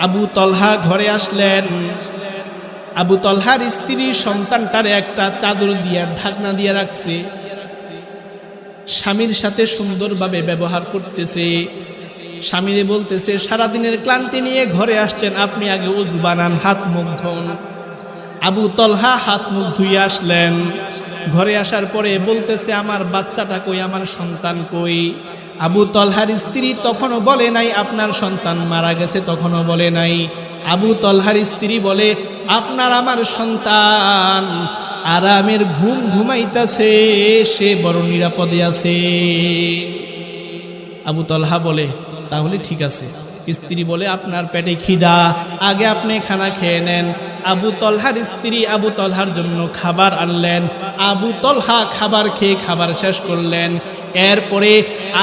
আবু তলহা ঘরে আসলেন। আবু তলহার স্ত্রী সন্তানটারে একটা চাদর দিয়ে ঢাকনা দিয়ে রাখছে, স্বামীর সাথে সুন্দরভাবে ব্যবহার করতেছে। স্বামীরে বলতেছে, সারাদিনের ক্লান্তি নিয়ে ঘরে আসছেন, আপনি আগে ওযু বানান, হাত মুখ ধোন। আবু তলহা হাত মুখ ধুয়ে আসলেন। ঘরে আসার পরে বলতেছে, আমার বাচ্চাটা কই, আমার সন্তান কই? আবু তলহার স্ত্রী তখনও বলে নাই আপনার সন্তান মারা গেছে, তখনও বলে নাই। আবু তলহার স্ত্রী বলে, আপনার আমার সন্তান আরামের ঘুম ঘুমাইতেছে, সে বড় নিরাপদে আছে। আবু তলহা বলে, তাহলে ঠিক আছে। স্ত্রী বলে, আপনার পেটে খিদা, আগে আপনি খানা খেয়ে নেন। আবু তলহার স্ত্রী আবু তলহার জন্য খাবার আনলেন। আবু তলহা খাবার খেয়ে খাবার শেষ করলেন। এরপরে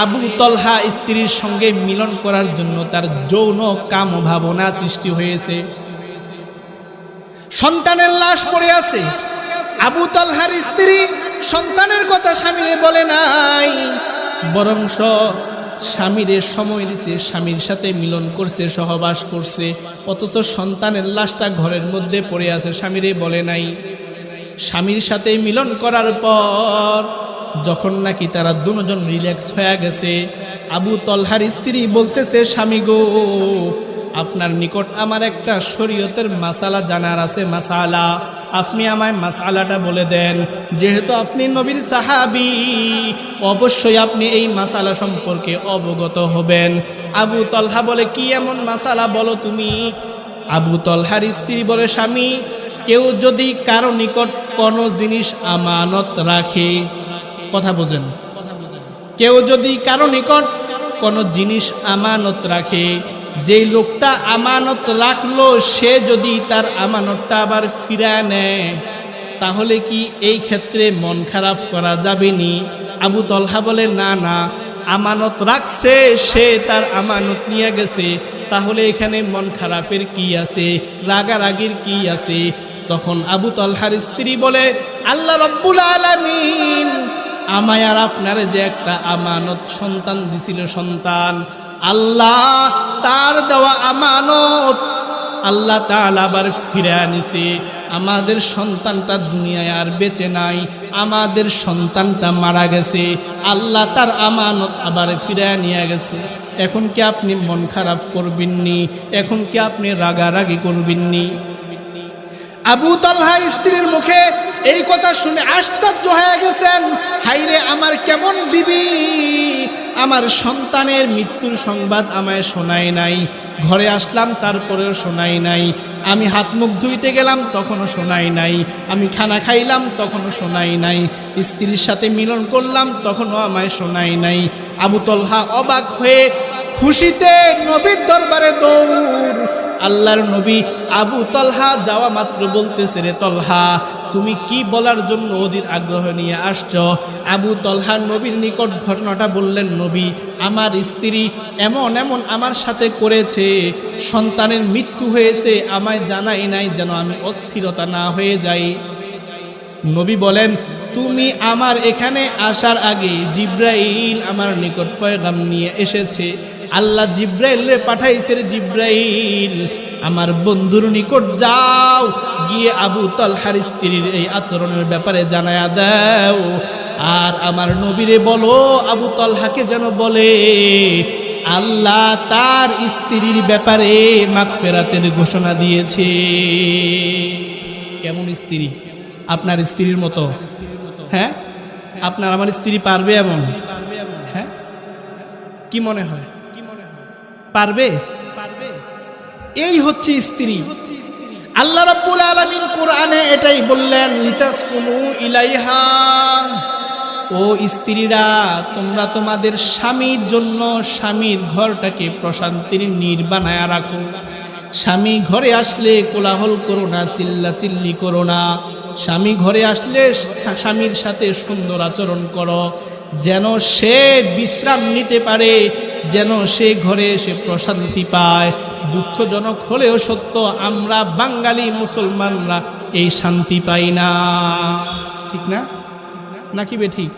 আবু তলহা স্ত্রীর সঙ্গে মিলন করার জন্য তার যৌন কাম ভাবনা সৃষ্টি হয়েছে। সন্তানের লাশ পড়ে আছে। আবু তলহার স্ত্রী সন্তানের কথা স্বামীরে বলে নাই, বরংস স্বামীরে সময় দিছে, স্বামীর সাথে মিলন করছে, সহবাস করছে, অথচ সন্তানের লাশটা ঘরের মধ্যে পড়ে আছে, স্বামীরে বলে নাই। স্বামীর সাথে মিলন করার পর যখন নাকি তারা দুজন রিল্যাক্স হয়ে গেছে, আবু তলহার স্ত্রী বলতেছে, স্বামী গো, আপনার নিকট আমার একটা শরীয়তের মাসালা জানার আছে। মাসালা, আপনি আমায় মাসালাটা বলে দেন। যেহেতু আপনি নবীর সাহাবী, অবশ্যই আপনি এই মাসালা সম্পর্কে অবগত হবেন। আবু তলহা বলে, কি এমন মাসালা বলো তুমি? আবু তলহার স্ত্রী বলে, স্বামী, কেউ যদি কারো নিকট কোনো জিনিস আমানত রাখে, কথা বোঝেন, কেউ যদি কারো নিকট কোনো জিনিস আমানত রাখে, যেই লোকটা আমানত রাখলো সে যদি তার আমানতটা আবার ফিরায় নেয়, তাহলে কি এই ক্ষেত্রে মন খারাপ করা যাবে নি? আবু তলহা বলে, না না, আমানত রাখছে, সে তার আমানত নিয়ে গেছে, তাহলে এখানে মন খারাপের কি আছে, রাগারাগির কি আছে? তখন আবু তলহার স্ত্রী বলে, আল্লাহ রাব্বুল আলামিন আমায় আর আপনারে যে একটা আমানত সন্তান দিছিল, সন্তান, আল্লাহ তার দেওয়া আমানত আল্লাহ তাআলা আবার ফিরে আনিছে। আমাদের সন্তানটা দুনিয়ায় আর বেঁচে নাই, আমাদের সন্তানটা মারা গেছে, আল্লাহ তার আমানত আবার ফিরে নিয়ে গেছে। এখন কি আপনি মন খারাপ করবেননি? এখন কি আপনি রাগারাগি করবেননি? আবু তলহা স্ত্রীর মুখে এই কথা শুনে আশ্চর্য হয়ে গেছেন। হাইরে, আমার কেমন বিবি, আমার সন্তানের মৃত্যুর সংবাদ আমায় শোনায় নাই, ঘরে আসলাম তারপরেও শোনাই নাই, আমি হাত মুখ ধুইতে গেলাম তখনও শোনাই নাই, আমি খানা খাইলাম তখনও শোনাই নাই, স্ত্রীর সাথে মিলন করলাম তখনও আমায় শোনাই নাই। আবু তলহা অবাক হয়ে খুশিতে নবীর দরবারে দৌড়। আল্লাহর নবী আবু তলহা যাওয়া মাত্র বলতেছে, রে তলহা, তুমি কি বলার জন্য অধীর আগ্রহ নিয়ে আসছ? আবু তলহা নবীর নিকট ঘটনাটা বললেন, নবী, আমার স্ত্রী এমন এমন আমার সাথে করেছে, সন্তানের মৃত্যু হয়েছে, আমায় জানাই নাই, যেন আমি অস্থিরতা না হয়ে যাই। নবী বলেন, তুমি আমার এখানে আসার আগে জিব্রাইল আমার নিকট পয়গাম নিয়ে এসেছে, আল্লাহ জিব্রাইলে পাঠাইছে, জিব্রাইল আমার বন্ধুর নিকট যাও, গিয়ে আবু তলহার স্ত্রীর এই আচরণের ব্যাপারে জানায়া দাও, আর আমার নবীরে বলো আবু তলহাকে যেন বলে আল্লাহ তার স্ত্রীর ব্যাপারে মাগফিরাতের ঘোষণা দিয়েছে। কেমন স্ত্রী? আপনার স্ত্রীর মতো? হ্যাঁ, আপনার আমার স্ত্রী পারবে এমন? হ্যাঁ, কি মনে হয় পারবে? এই হচ্ছে স্ত্রী। আল্লাহ রাব্বুল আলামিন কোরআনে এটাই বললেন, লিতাসকুনু ইলাইহা, ও স্ত্রীরা, তোমরা তোমাদের স্বামীর জন্য স্বামীর ঘরটাকে প্রশান্তির নীড় বানায়া রাখো। স্বামী ঘরে আসলে কোলাহল করো না, চিল্লাচিল্লি করো না। স্বামী ঘরে আসলে স্বামীর সাথে সুন্দর আচরণ করো, যেন সে বিশ্রাম নিতে পারে, যেন সে ঘরে এসে প্রশান্তি পায়। দুঃখজনক হলেও সত্য, আমরা বাঙালি মুসলমানরা এই শান্তি পাই না, ঠিক না? নাকি বে ঠিক?